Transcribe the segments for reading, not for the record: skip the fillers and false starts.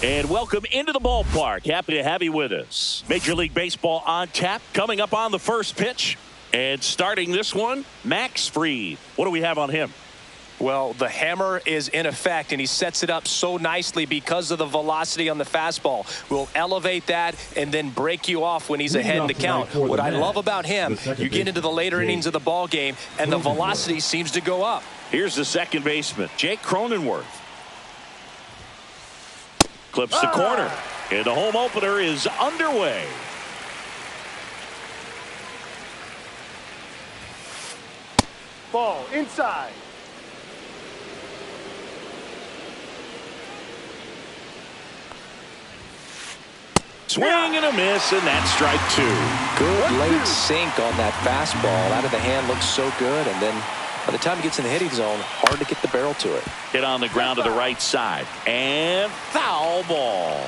And welcome into the ballpark. Happy to have you with us. Major League Baseball on tap. Coming up on the first pitch. And starting this one, Max Fried. What do we have on him? Well, the hammer is in effect, and he sets it up so nicely because of the velocity on the fastball. Will elevate that and then break you off when he's ahead in the count. What I love about him, you get into the later innings of the ball game, and the velocity seems to go up. Here's the second baseman, Jake Cronenworth. Clips the corner, and the home opener is underway. Ball inside. Swing and a miss, and that's strike two. Good late sink on that fastball. Out of the hand looks so good, and then by the time he gets in the hitting zone, hard to get the barrel to it. Hit on the ground to the right side. And foul ball.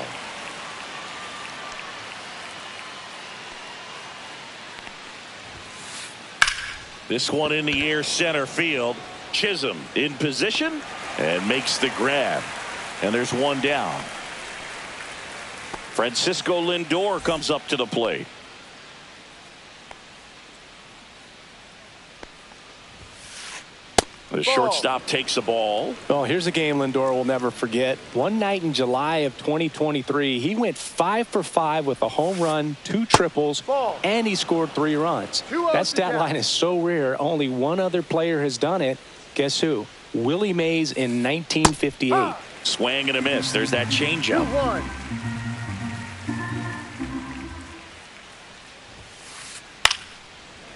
This one in the air center field. Chisholm in position and makes the grab. And there's one down. Francisco Lindor comes up to the plate. The shortstop takes the ball. Oh, here's a game Lindor will never forget. One night in July of 2023, he went 5 for 5 with a home run, 2 triples, and he scored 3 runs. That stat line is so rare, only one other player has done it. Guess who? Willie Mays in 1958. Swing and a miss. There's that changeup.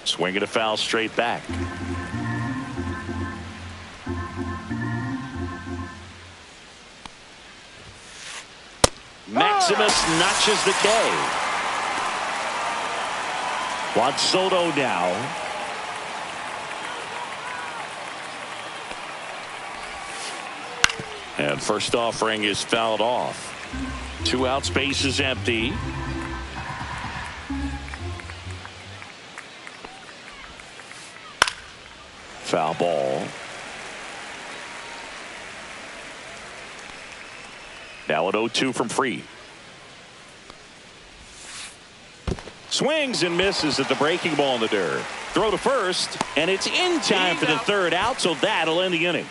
Swing and a foul straight back. Maximus notches the K. Juan Soto now. And first offering is fouled off. 2 outs, base is empty. Foul ball. Now an 0-2 from Fried. Swings and misses at the breaking ball in the dirt. Throw to first, and it's in time for the third out, so that'll end the inning.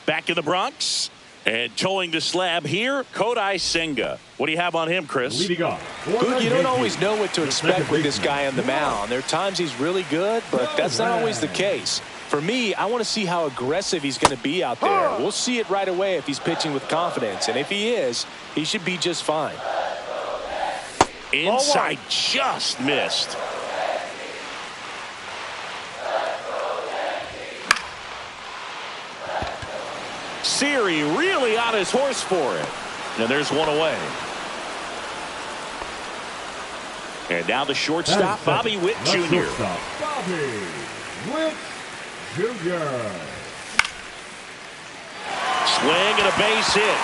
Back in the Bronx, and towing the slab here, Kodai Senga. What do you have on him, Chris? Boog, you don't always know what to expect with this guy on the mound. There are times he's really good, but that's not always the case. For me, I want to see how aggressive he's going to be out there. We'll see it right away if he's pitching with confidence. And if he is, he should be just fine. Inside, just missed. Siri really on his horse for it. And there's one away. And now the shortstop, Bobby Witt Jr. Bobby Witt Jr. Swing and a base hit.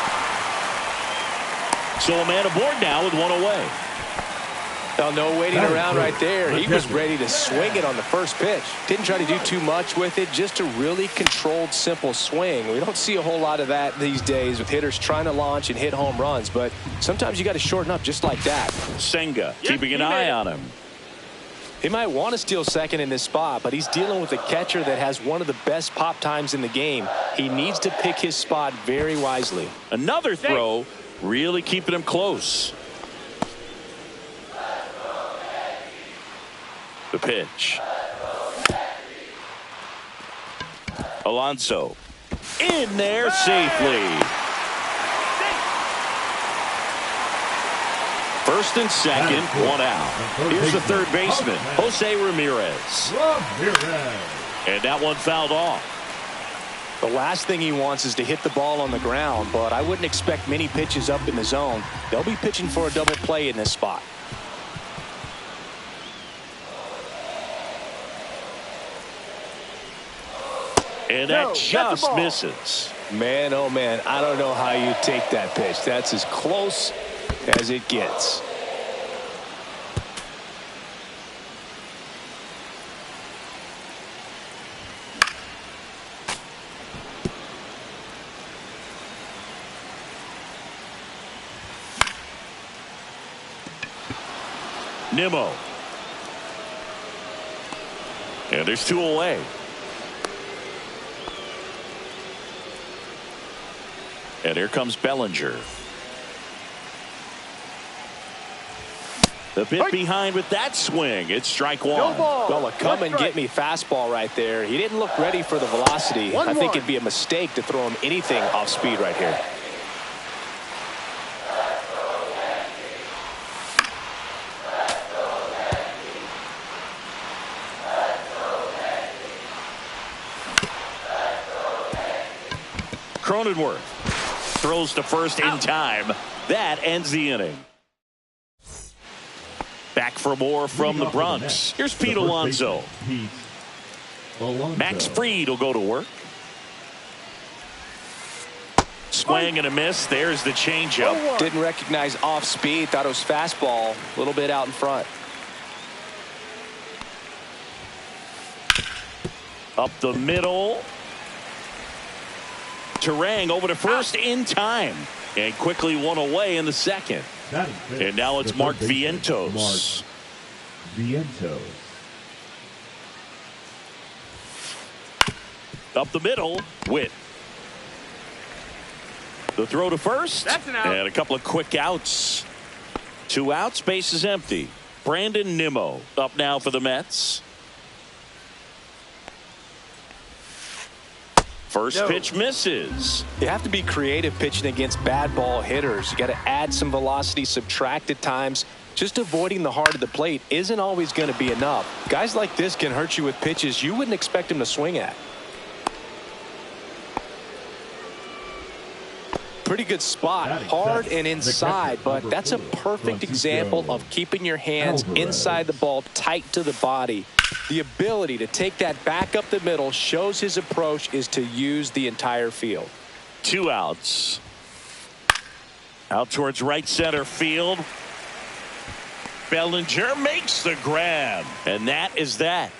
So a man aboard now with one away. Now, no waiting around right there. He was ready to swing it on the first pitch. Didn't try to do too much with it. Just a really controlled, simple swing. We don't see a whole lot of that these days with hitters trying to launch and hit home runs. But sometimes you got to shorten up just like that. Senga keeping an eye on him. He might want to steal second in this spot, but he's dealing with a catcher that has one of the best pop times in the game. He needs to pick his spot very wisely. Another throw, really keeping him close. The pitch. Alonso in there safely. First and second, one out. Here's the third baseman, Jose Ramirez. And that one fouled off. The last thing he wants is to hit the ball on the ground, but I wouldn't expect many pitches up in the zone. They'll be pitching for a double play in this spot. And that just misses. Man, oh man, I don't know how you take that pitch. That's as close as it gets. Nimmo. And there's 2 away. And here comes Bellinger. The bit behind with that swing. It's strike 1. Well, a come and get me fastball right there. He didn't look ready for the velocity. I think it'd be a mistake to throw him anything off speed right here. Cronenworth throws to first in time. That ends the inning. Back for more from the Bronx. Here's Pete Alonso. Max Fried will go to work. Swing and a miss. There's the changeup. Didn't recognize off speed. Thought it was fastball. A little bit out in front. Up the middle. Terang over to first in time. And quickly 1 away in the second. And now it's Mark Vientos. Up the middle. Witt. The throw to first. That's an out. And a couple of quick outs. 2 outs. Base is empty. Brandon Nimmo up now for the Mets. First pitch misses. You have to be creative pitching against bad ball hitters. You got to add some velocity, subtract at times. Just avoiding the heart of the plate isn't always going to be enough. Guys like this can hurt you with pitches you wouldn't expect him to swing at. Pretty good spot, hard and inside, but that's a perfect example of keeping your hands inside the ball, tight to the body. The ability to take that back up the middle shows his approach is to use the entire field. 2 outs. Out towards right center field. Bellinger makes the grab. And that is that.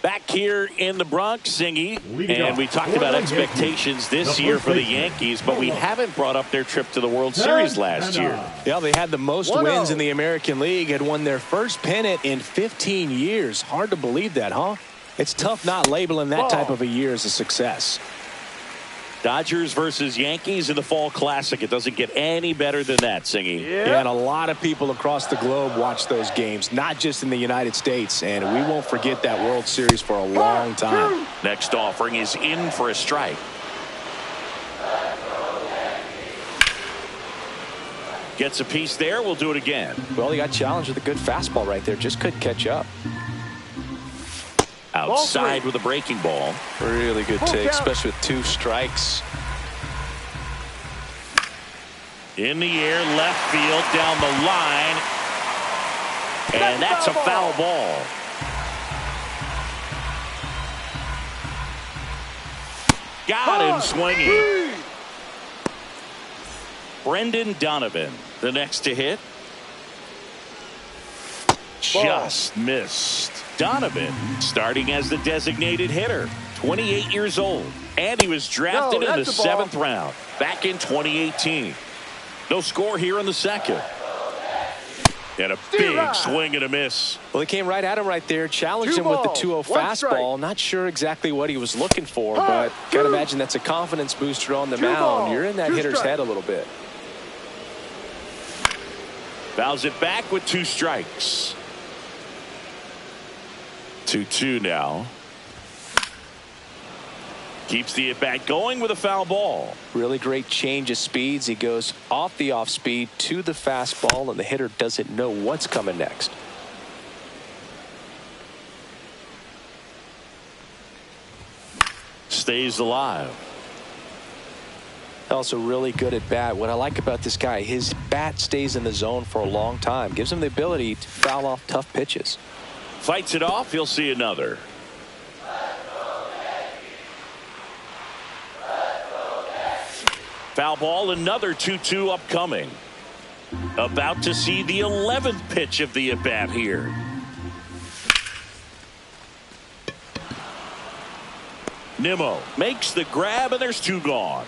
Back here in the Bronx, Singy, and we talked about expectations this year for the Yankees, but we haven't brought up their trip to the World Series last year. Yeah, they had the most wins in the American League, had won their first pennant in 15 years. Hard to believe that, huh? It's tough not labeling that type of a year as a success. Dodgers versus Yankees in the Fall Classic. It doesn't get any better than that, Singy. Yeah, and a lot of people across the globe watch those games, not just in the United States, and we won't forget that World Series for a long time. Next offering is in for a strike. Gets a piece there. We'll do it again. Well, he got challenged with a good fastball right there. Just couldn't catch up. Outside with a breaking ball. Really good take, especially with 2 strikes. In the air, left field, down the line. And that's a foul ball. Got him swinging. Brendan Donovan, the next to hit. Just missed. Donovan starting as the designated hitter, 28 years old, and he was drafted in the 7th round back in 2018. No score here in the second. And a big swing and a miss. Well, he came right at him right there, challenged him with the 2-0 fastball. Not sure exactly what he was looking for, but got to imagine that's a confidence booster on the mound. You're in that hitter's head a little bit. Fouls it back with 2 strikes. 2-2 now. Keeps the at-bat going with a foul ball. Really great change of speeds. He goes off the off-speed to the fastball, and the hitter doesn't know what's coming next. Stays alive. Also really good at bat. What I like about this guy, his bat stays in the zone for a long time. Gives him the ability to foul off tough pitches. Fights it off. He'll see another. Foul ball. Another 2-2 upcoming. About to see the 11th pitch of the at bat here. Nimmo makes the grab, and there's 2 gone.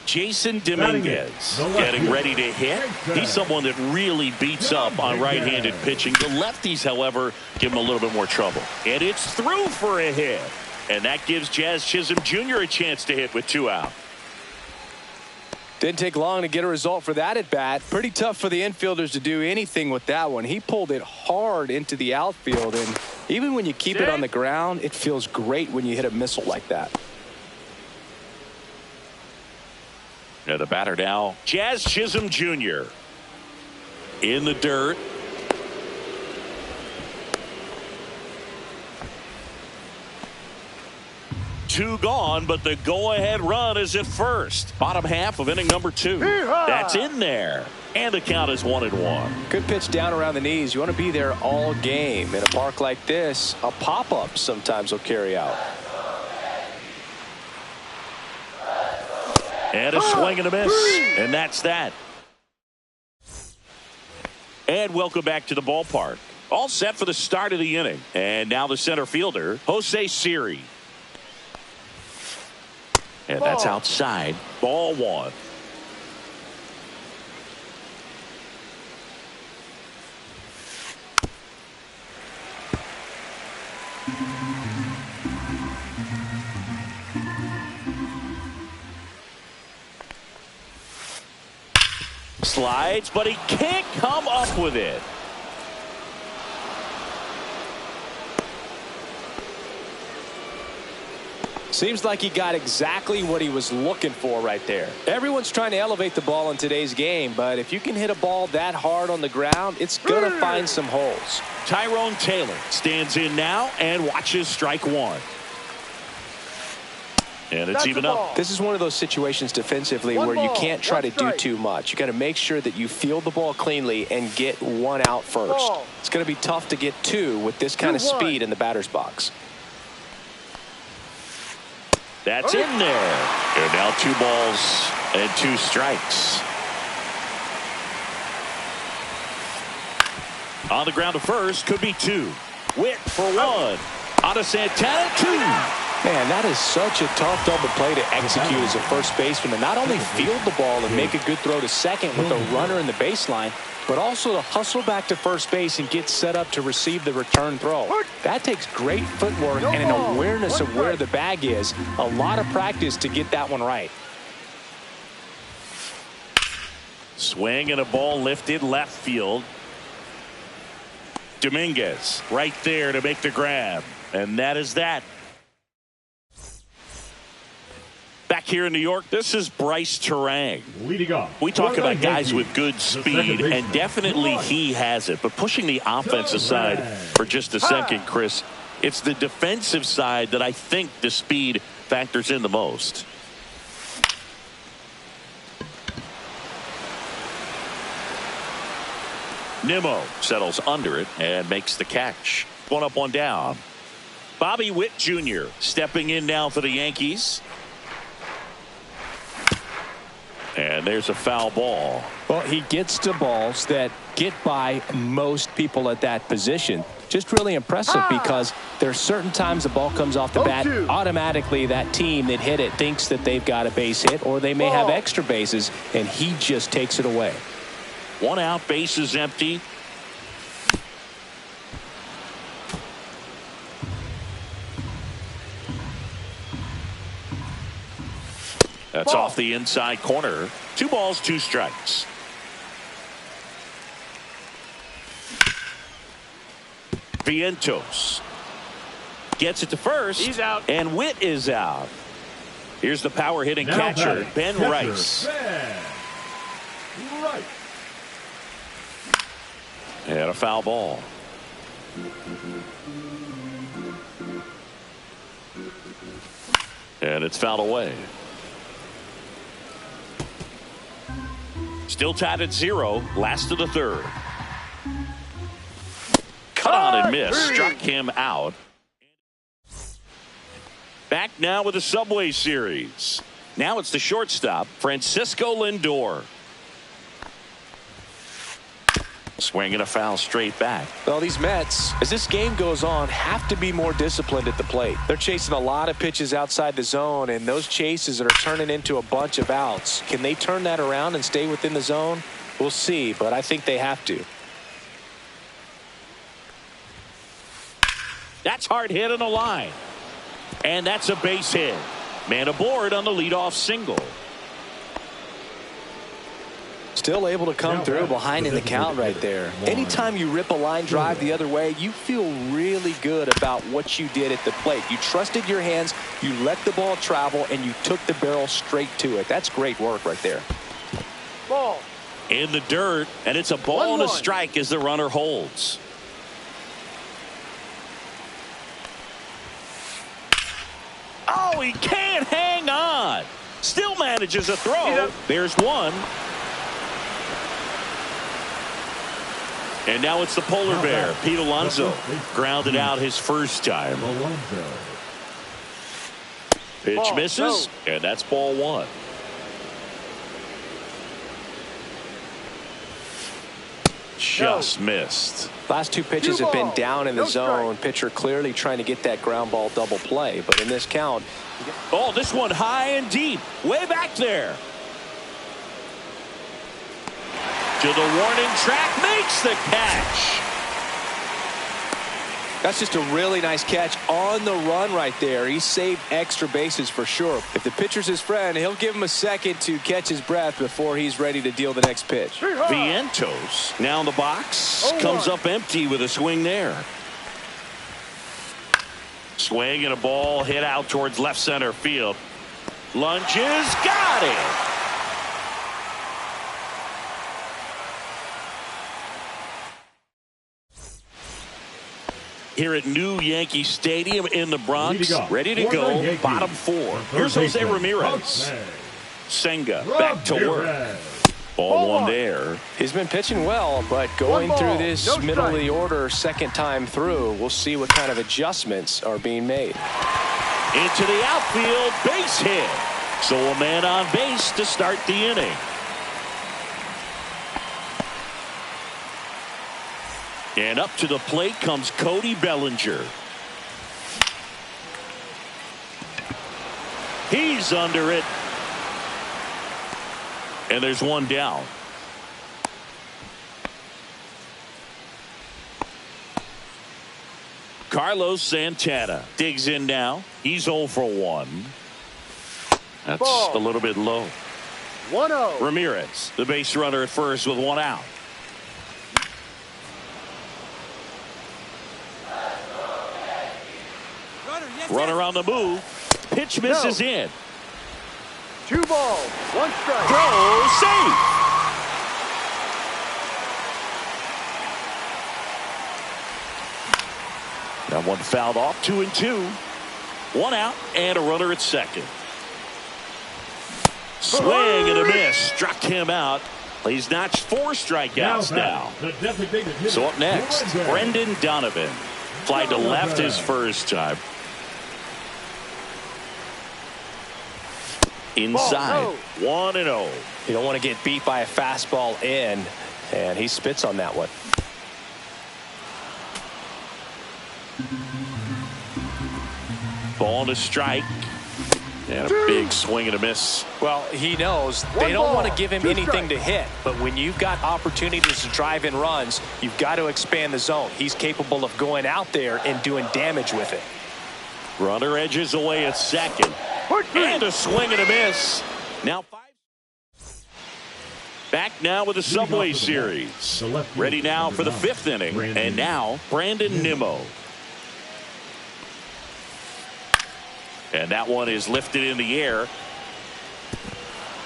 Jason Dominguez getting ready to hit. He's someone that really beats up on right-handed pitching. The lefties, however, give him a little bit more trouble. And it's through for a hit. And that gives Jazz Chisholm Jr. a chance to hit with 2 out. Didn't take long to get a result for that at bat. Pretty tough for the infielders to do anything with that one. He pulled it hard into the outfield, and even when you keep it on the ground, it feels great when you hit a missile like that. Yeah, the batter now, Jazz Chisholm Jr. in the dirt. Two gone, but the go-ahead run is at first. Bottom half of inning number 2. That's in there. And the count is 1-1. Good pitch down around the knees. You want to be there all game. In a park like this, a pop-up sometimes will carry out. And a swing and a miss. And that's that. And welcome back to the ballpark. All set for the start of the inning. And now the center fielder, Jose Siri. And that's outside. Ball 1. Slides, but he can't come up with it. Seems like he got exactly what he was looking for right there. Everyone's trying to elevate the ball in today's game, but if you can hit a ball that hard on the ground, it's going to find some holes. Tyrone Taylor stands in now and watches strike 1. And it's even up. This is one of those situations defensively where you can't try to do too much. You got to make sure that you field the ball cleanly and get 1 out first. It's going to be tough to get 2 with this kind of speed in the batter's box. That's in there. And now 2 balls and 2 strikes. On the ground to first, could be 2. Witt for 1. On to Santana, 2. Man, that is such a tough double play to execute as a first baseman, to not only field the ball and make a good throw to second with a runner in the baseline, but also to hustle back to first base and get set up to receive the return throw. That takes great footwork and an awareness of where the bag is. A lot of practice to get that one right. Swing and a ball lifted left field. Dominguez right there to make the grab. And that is that. Back here in New York, this is Bryce Terang. Leading off. We talk about guys with good speed, and definitely he has it. But pushing the offense aside for just a second, Chris, it's the defensive side that I think the speed factors in the most. Nimmo settles under it and makes the catch. 1 up, 1 down. Bobby Witt Jr. stepping in now for the Yankees. And there's a foul ball. Well, he gets to balls that get by most people at that position. Just really impressive because there are certain times the ball comes off the bat. Automatically, that team that hit it thinks that they've got a base hit, or they may have extra bases, and he just takes it away. 1 out, base is empty. That's off the inside corner. 2 balls, 2 strikes. Vientos gets it to first. He's out. And Witt is out. Here's the power hitting catcher, Ben Rice. Right. And a foul ball. And it's fouled away. Still tied at 0. Last of the 3rd. Cut on and miss. Struck him out. Back now with the Subway Series. Now it's the shortstop, Francisco Lindor. Swinging a foul straight back. Well, these Mets, as this game goes on, have to be more disciplined at the plate. They're chasing a lot of pitches outside the zone, and those chases are turning into a bunch of outs. Can they turn that around and stay within the zone? We'll see, but I think they have to. That's hard hit on the line. And that's a base hit. Man aboard on the leadoff single. Still able to come through behind in the count right there. Anytime you rip a line drive the other way, you feel really good about what you did at the plate. You trusted your hands, you let the ball travel, and you took the barrel straight to it. That's great work right there. Ball. In the dirt, and it's a ball and a strike as the runner holds. Oh, he can't hang on. Still manages a throw. There's one. And now it's the polar bear, Pete Alonso. Grounded out his first time. Pitch misses, and that's ball one. Just missed. Last two pitches have been down in the zone. Pitcher clearly trying to get that ground ball double play. But in this count. Oh, this one high and deep. Way back there. To the warning track. Makes the catch. That's just a really nice catch on the run right there. He saved extra bases for sure. If the pitcher's his friend, he'll give him a second to catch his breath before he's ready to deal the next pitch. Vientos now in the box. Comes up empty with a swing there. Swing and a ball hit out towards left center field. Lunges. Got it. Here at New Yankee Stadium in the Bronx, ready to go, bottom four. Here's Jose Ramirez. Senga back to work. Ball one there. He's been pitching well, but going through this middle of the order second time through, we'll see what kind of adjustments are being made. Into the outfield, base hit. So a man on base to start the inning. And up to the plate comes Cody Bellinger. He's under it. And there's one down. Carlos Santana digs in now. He's 0 for 1. That's a little bit low. 1-0. Ramirez, the base runner at first with one out. Runner on the move. Pitch misses in. 2 balls, 1 strike. Throw safe. That one fouled off. 2-2. 1 out and a runner at second. Swing and a miss. Struck him out. He's notched 4 strikeouts now. So up next, Brendan Donovan. Fly to left his first time. Inside. 1-0. You don't want to get beat by a fastball in, and he spits on that one. Ball and a strike. And a big swing and a miss. Well, he knows they don't want to give him anything to hit, but when you've got opportunities to drive in runs, you've got to expand the zone. He's capable of going out there and doing damage with it. Runner edges away at second. And a swing and a miss. Now 5. Back now with the Subway Series. Ready now for the 5th inning. And now Brandon Nimmo. And that one is lifted in the air.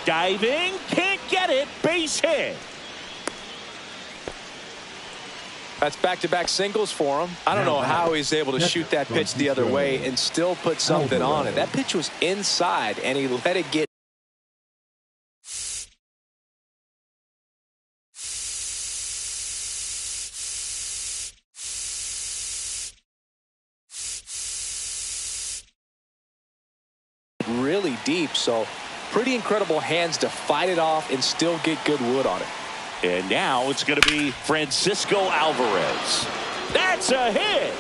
Diving. Can't get it. Base hit. That's back-to-back singles for him. I don't know how he's able to shoot that pitch the other way and still put something on it. That pitch was inside, and he let it get. Really deep, so pretty incredible hands to fight it off and still get good wood on it. And now it's going to be Francisco Alvarez. That's a hit.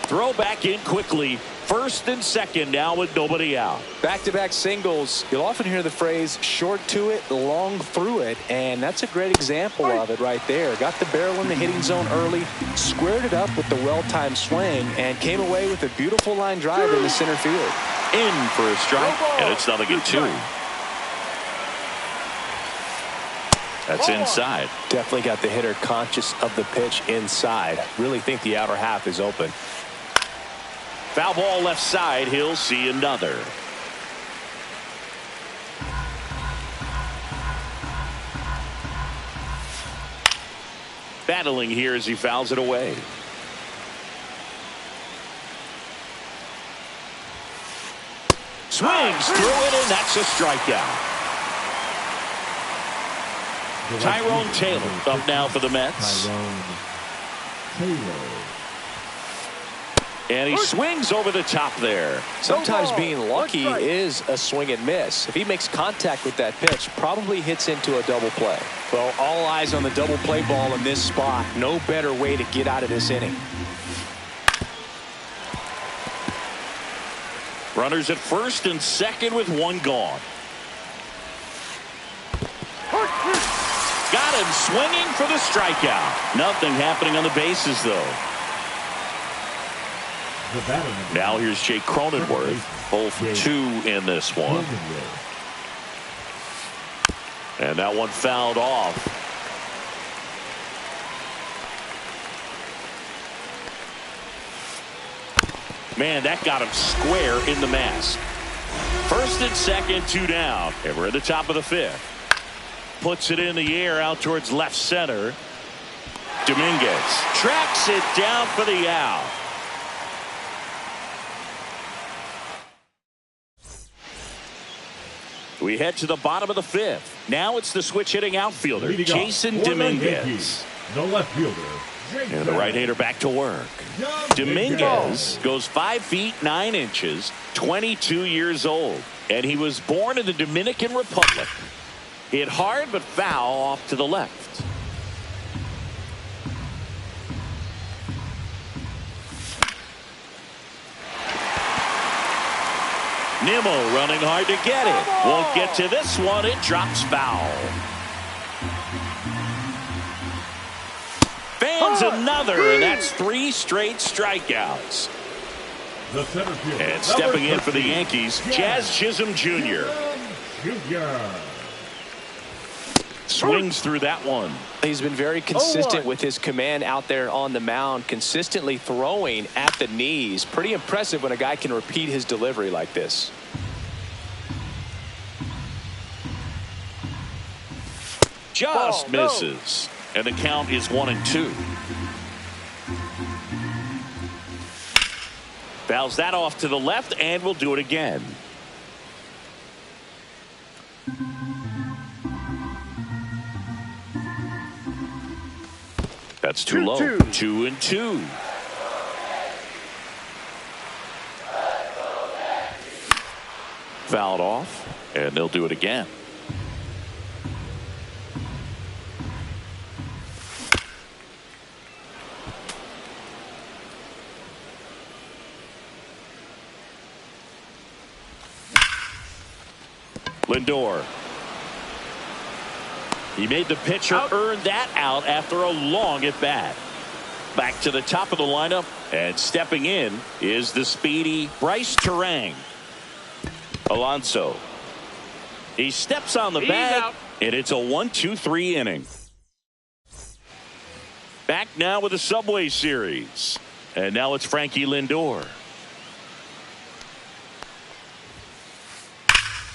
Throw back in quickly. First and second now with nobody out. Back-to-back singles. You'll often hear the phrase short to it, long through it, and that's a great example of it right there. Got the barrel in the hitting zone early, squared it up with the well-timed swing, and came away with a beautiful line drive in the center field. In for a strike, and it's 0-2. That's inside. Definitely got the hitter conscious of the pitch inside. Really think the outer half is open. Foul ball left side. He'll see another. Battling here as he fouls it away. Swings through it, and that's a strikeout. Tyrone Taylor up now for the Mets. And he swings over the top there. Sometimes being lucky is a swing and miss. If he makes contact with that pitch, probably hits into a double play. Well, all eyes on the double play ball in this spot. No better way to get out of this inning. Runners at first and second with one gone. Got him swinging for the strikeout. Nothing happening on the bases, though. Now here's Jake Cronenworth. 0 for 2 in this one. And that one fouled off. Man, that got him square in the mask. First and second, 2 down. And we're at the top of the 5th. Puts it in the air out towards left center. Dominguez tracks it down for the out. We head to the bottom of the 5th. Now it's the switch hitting outfielder, Jason Dominguez. The left fielder. And the right-hander back to work. Dominguez goes 5 feet 9 inches, 22 years old. And he was born in the Dominican Republic. Hit hard but foul off to the left. Nimmo running hard to get it. Won't get to this one. It drops foul. Fans another, and that's 3 straight strikeouts. The center fielder. And stepping in for the Yankees, Jazz Chisholm Jr. Swings through that one. He's been very consistent with his command out there on the mound, consistently throwing at the knees. Pretty impressive when a guy can repeat his delivery like this. Just misses. And the count is 1-2. Fouls that off to the left, and we'll do it again. That's too low. 2-2. Fouled off, and they'll do it again. Lindor. He made the pitcher earn that out after a long at bat. Back to the top of the lineup, and stepping in is the speedy Bryce Terang. Alonso. He steps on the bag, and it's a 1-2-3 inning. Back now with the Subway Series, and now it's Frankie Lindor.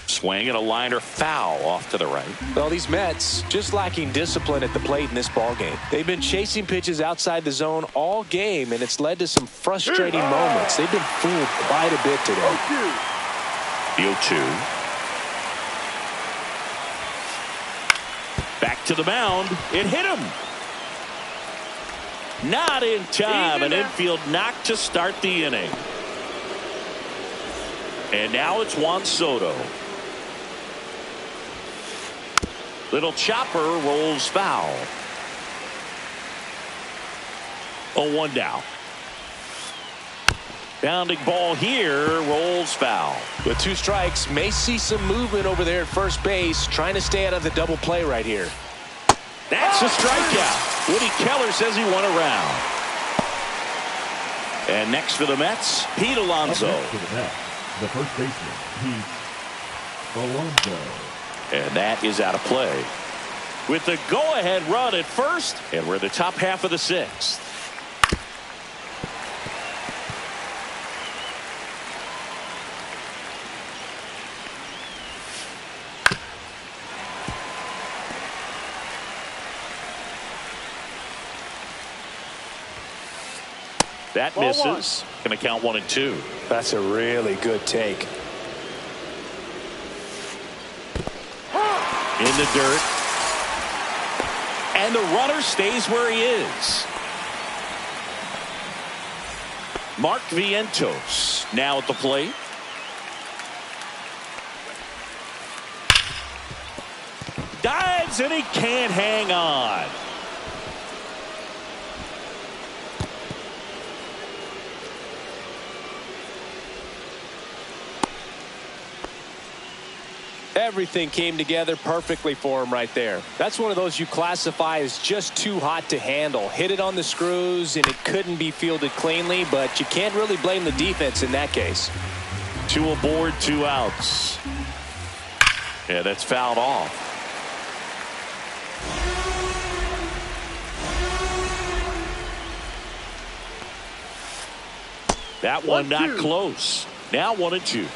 Swing and a liner foul off to the right. Well, these Mets just lacking discipline at the plate in this ballgame. They've been chasing pitches outside the zone all game, and it's led to some frustrating moments. They've been fooled quite a bit today. The 0-2. Back to the mound. It hit him. Not in time. An infield knock to start the inning. And now it's Juan Soto. Little chopper rolls foul. 0-1 now. Bounding ball here, rolls foul. With 2 strikes, may see some movement over there at first base, trying to stay out of the double play right here. That's a strikeout. Woody Keller says he won a round. And next for the Mets, Pete Alonso. The first baseman, Pete Alonso. And that is out of play. With the go-ahead run at first, and we're in the top half of the 6th. That misses. Going to count 1 and 2. That's a really good take. In the dirt. And the runner stays where he is. Mark Vientos now at the plate. Dives and he can't hang on. Everything came together perfectly for him right there. That's one of those you classify as just too hot to handle. Hit it on the screws and it couldn't be fielded cleanly, but you can't really blame the defense in that case. 2 aboard, 2 outs. Yeah, that's fouled off. That one not close. Now 1 and 2.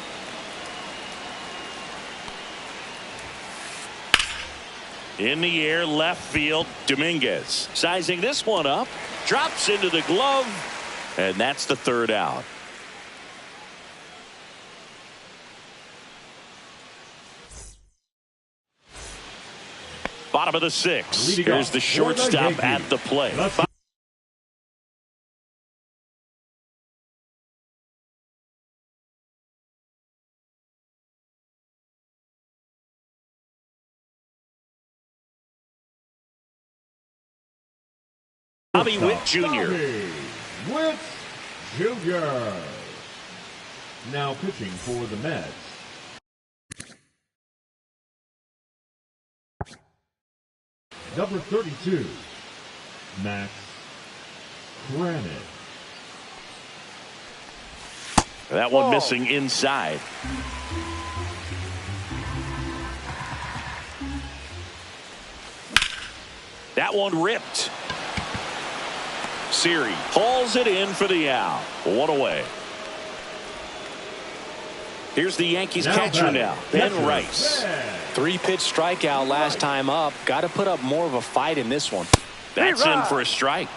In the air, left field, Dominguez. Sizing this one up. Drops into the glove. And that's the 3rd out. Bottom of the 6th. Here's the shortstop at the plate. Bobby Witt Jr. Witt Jr. Now pitching for the Mets. Number 32, Max Granite. That one missing inside. That one ripped. Siri hauls it in for the out. 1 away. Here's the Yankees catcher now, Ben Rice. 3-pitch strikeout last time up. Got to put up more of a fight in this one. That's in for a strike.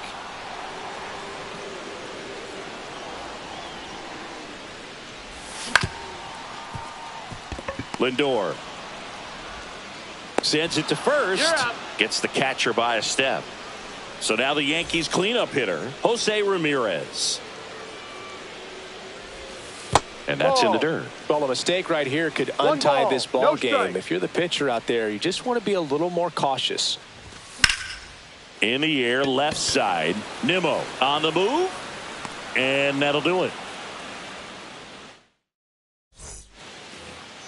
Lindor sends it to first. Gets the catcher by a step. So now the Yankees cleanup hitter, Jose Ramirez. And that's in the dirt. Well, a mistake right here could untie this ball game. If you're the pitcher out there, you just want to be a little more cautious. In the air, left side. Nimmo on the move. And that'll do it.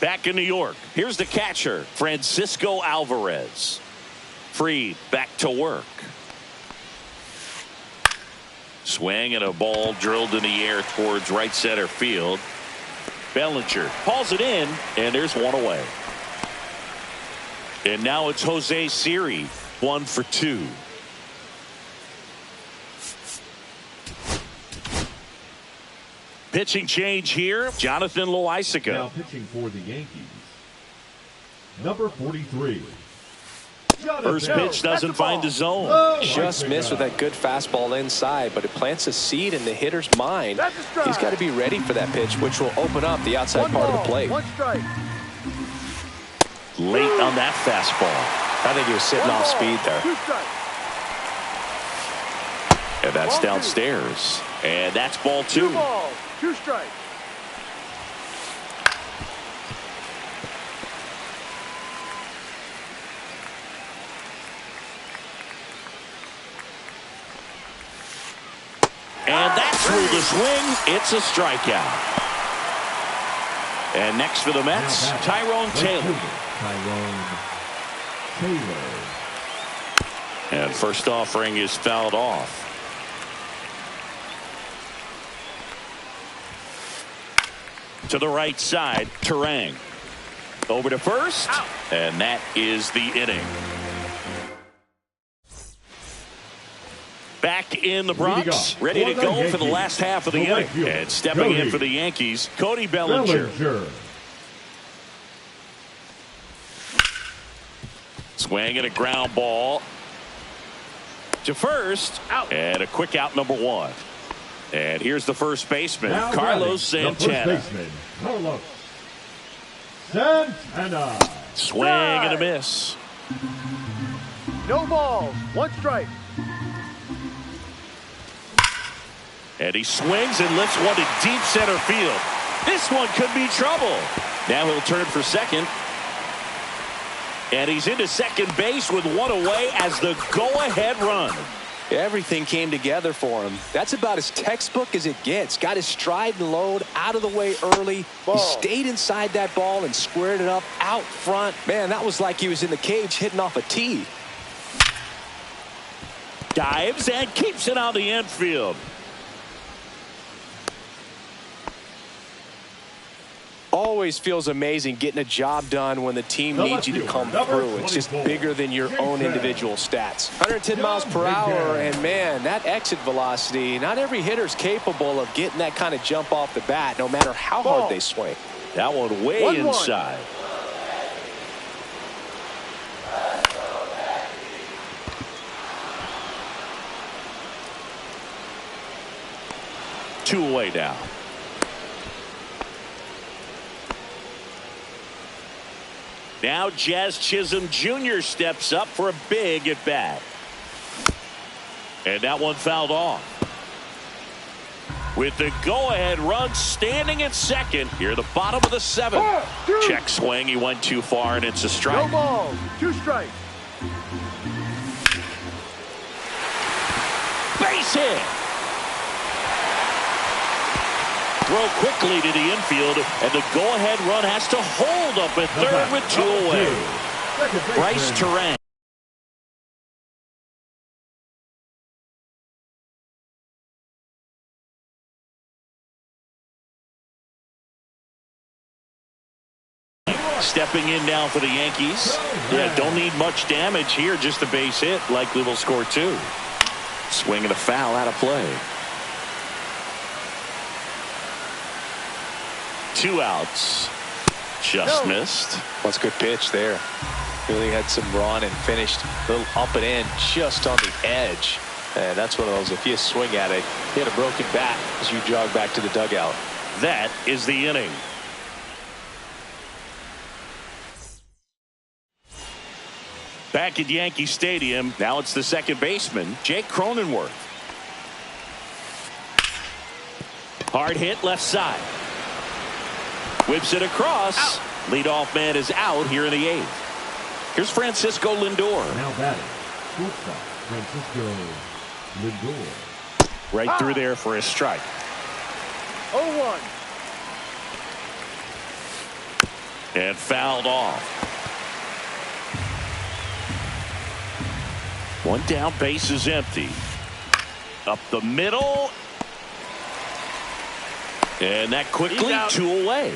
Back in New York, here's the catcher, Francisco Alvarez. Freed back to work. Swing and a ball drilled in the air towards right center field. Bellinger hauls it in, and there's 1 away. And now it's Jose Siri, 1 for 2. Pitching change here, Jonathan Loaisiga. Now pitching for the Yankees, number 43. First pitch doesn't find the zone. Just missed with that good fastball inside, but it plants a seed in the hitter's mind. He's got to be ready for that pitch, which will open up the outside part of the plate. Late on that fastball. I think he was sitting off speed there. And that's downstairs. And that's ball 2. 2 balls, 2 strikes. And that's through the swing. It's a strikeout. And next for the Mets, Tyrone Taylor. And first offering is fouled off. To the right side, Turang. Over to first, and that is the inning. Back in the Bronx, ready to go for the last half of the inning. And stepping in for the Yankees, Cody Bellinger. Swing and a ground ball to first, and a quick out, number one. And here's the first baseman, Carlos Santana. Swing and a miss. No balls, one strike. And he swings and lifts one to deep center field. This one could be trouble. Now he'll turn for second. And he's into second base with one away as the go-ahead run. Everything came together for him. That's about as textbook as it gets. Got his stride and load out of the way early. He stayed inside that ball and squared it up out front. Man, that was like he was in the cage hitting off a tee. Dives and keeps it on the infield. Always feels amazing getting a job done when the team needs you to come through. It's just bigger than your own individual stats. 110 miles per hour, and man, that exit velocity, not every hitter's capable of getting that kind of jump off the bat, no matter how hard they swing. That one way inside. Two away now. Now Jazz Chisholm Jr. steps up for a big at bat. And that one fouled off. With the go-ahead run standing at second here at the bottom of the seventh. Check swing. He went too far, and it's a strike. No balls, two strikes. Base hit. Throw quickly to the infield, and the go-ahead run has to hold up at third with two away. Bryce Turang. Stepping in now for the Yankees. Yeah, don't need much damage here, just a base hit. Likely will score two. Swing and a foul out of play. Two outs. Just missed. That's a good pitch there. Really had some run and finished a little up and in just on the edge. And that's one of those, if you swing at it, hit a broken bat as you jog back to the dugout. That is the inning. Back at Yankee Stadium, now it's the second baseman, Jake Cronenworth. Hard hit left side. Whips it across. Leadoff man is out here in the eighth. Here's Francisco Lindor. Now batting, shortstop Francisco Lindor. Right through there for a strike. 0-1. And fouled off. One down, base is empty. Up the middle. And that quickly two away.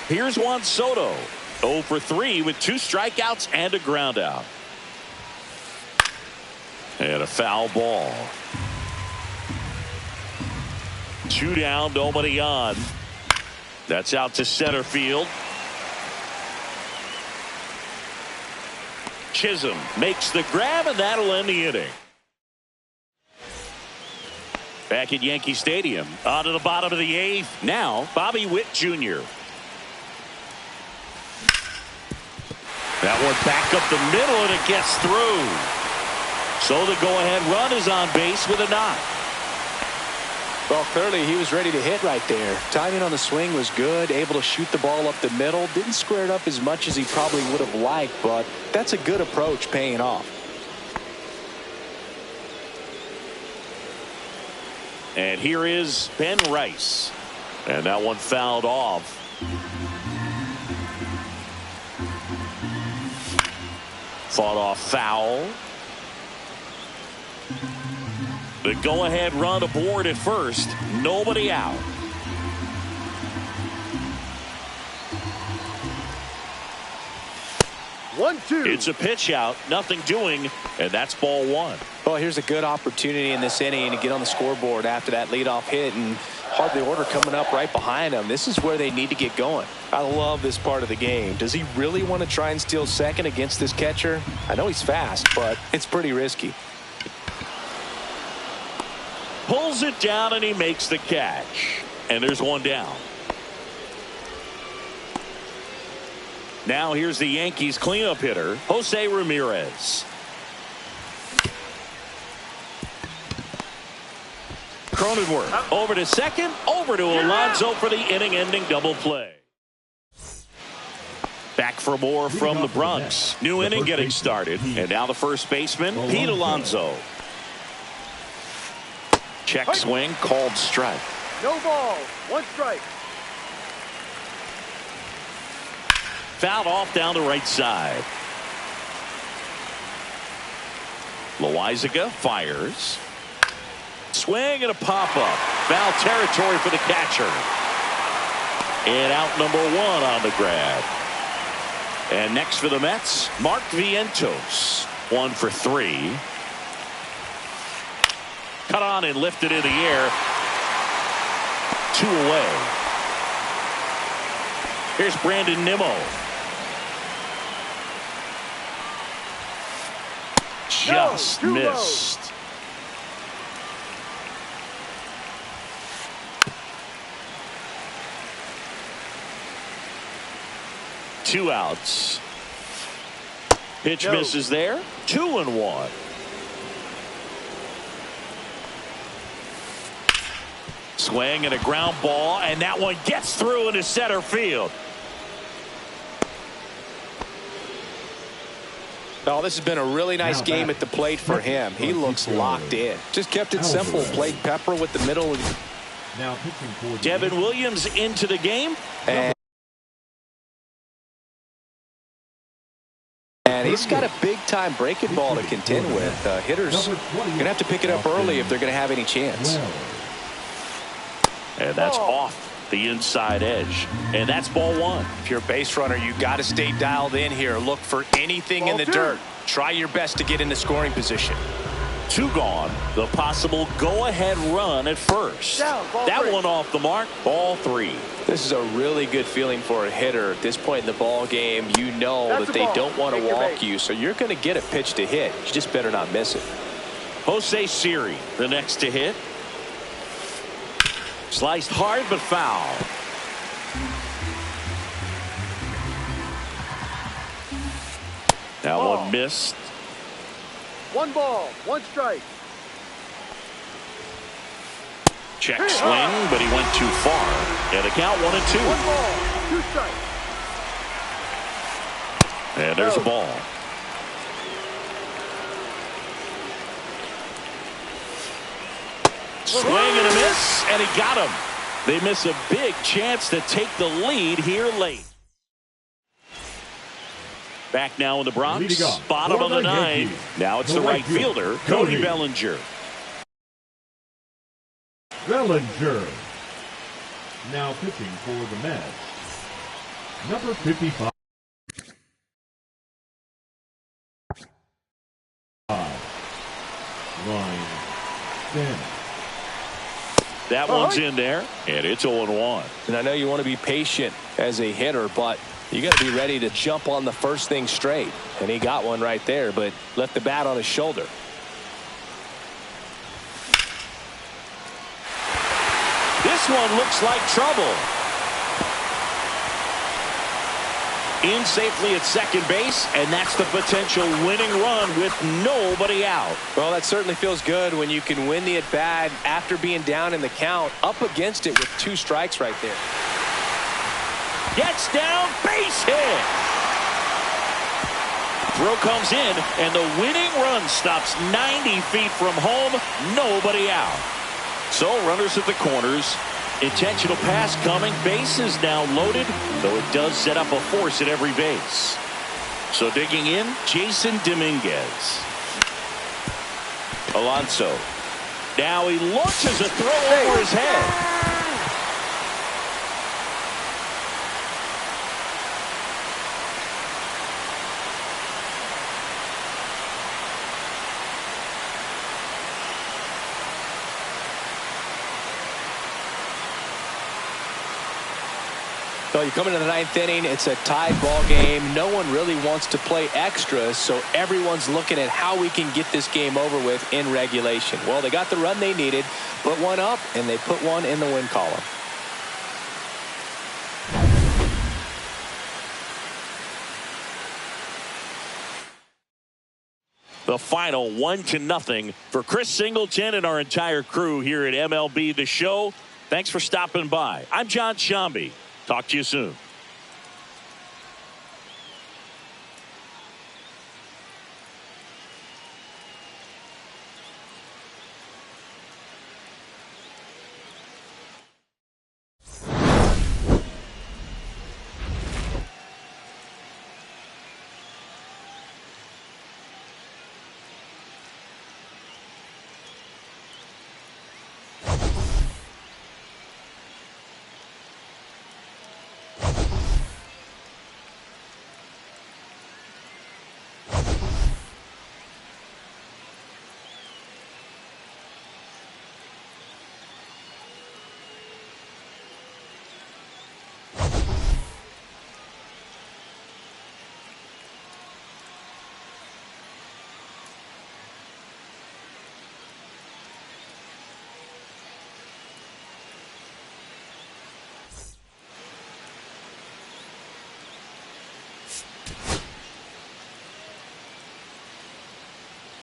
Here's Juan Soto. 0 for 3 with 2 strikeouts and a ground out. And a foul ball. 2 down, nobody on. That's out to center field. Chisholm makes the grab, and that'll end the inning. Back at Yankee Stadium, on to the bottom of the eighth. Now, Bobby Witt Jr. That one back up the middle, and it gets through. So the go-ahead run is on base with a knock. Well, clearly he was ready to hit right there. Timing on the swing was good, able to shoot the ball up the middle. Didn't square it up as much as he probably would have liked, but that's a good approach paying off. And here is Ben Rice. And that one fouled off. Fought off foul. The go-ahead run aboard at first. Nobody out. One, two. It's a pitch out. Nothing doing. And that's ball one. Well, here's a good opportunity in this inning to get on the scoreboard after that leadoff hit, and hardly order coming up right behind them. This is where they need to get going. I love this part of the game. Does he really want to try and steal second against this catcher? I know he's fast, but it's pretty risky. Pulls it down and he makes the catch. And there's one down. Now here's the Yankees cleanup hitter, Jose Ramirez. Cronenworth over to second, over to Alonso for the inning-ending double play. Back for more from the Bronx. New inning getting started. And now the first baseman, Pete Alonso. Check swing, called strike. No balls. One strike. Fouled off down the right side. Loizaga fires. Swing and a pop-up. Foul territory for the catcher. And out number one on the grab. And next for the Mets, Mark Vientos. 1 for 3. Cut on and lifted in the air. 2 away. Here's Brandon Nimmo. Just missed. Two outs. Pitch misses there. 2-1. Swing and a ground ball, and that one gets through into center field. Oh, this has been a really nice game at the plate for him. He looks locked in. Just kept it simple. Played Pepper with the middle. Now pitching for Devin Williams into the game. And he's got a big-time breaking ball to contend with. Hitters going to have to pick it up early if they're going to have any chance. And that's off the inside edge. And that's ball one. If you're a base runner, you got to stay dialed in here. Look for anything in the dirt. Try your best to get into scoring position. 2 gone. The possible go-ahead run at first. That one off the mark. Ball 3. This is a really good feeling for a hitter. At this point in the ball game, you know that they don't want to walk you, so you're going to get a pitch to hit. You just better not miss it. Jose Siri, the next to hit. Sliced hard but foul. That one missed. 1 ball, 1 strike. Check swing, but he went too far. And the count 1-2. 1 ball, 2 strikes. And there's a ball. Swing and a miss, and he got him. They miss a big chance to take the lead here late. Back now in the Bronx, bottom of the 9th. Now it's the right fielder, Cody Bellinger. Bellinger. Now pitching for the Mets, number 55. Ryan Stanton. That one's in there, and it's 0-1. And I know you want to be patient as a hitter, but you got to be ready to jump on the first thing straight. And he got one right there, but left the bat on his shoulder. This one looks like trouble. In safely at second base, and that's the potential winning run with nobody out. Well, that certainly feels good when you can win the at-bat after being down in the count, up against it with 2 strikes right there. Gets down, base hit. Throw comes in, and the winning run stops 90 feet from home. Nobody out. So runners at the corners. Intentional pass coming. Base is now loaded, though it does set up a force at every base. So digging in, Jason Dominguez. Alonso. Now he launches a throw over his head. So you come into the ninth inning, it's a tied ball game. No one really wants to play extra, so everyone's looking at how we can get this game over with in regulation. Well, they got the run they needed, put one up, and they put one in the win column. The final 1-0 for Chris Singleton and our entire crew here at MLB The Show. Thanks for stopping by. I'm John Shambi. Talk to you soon.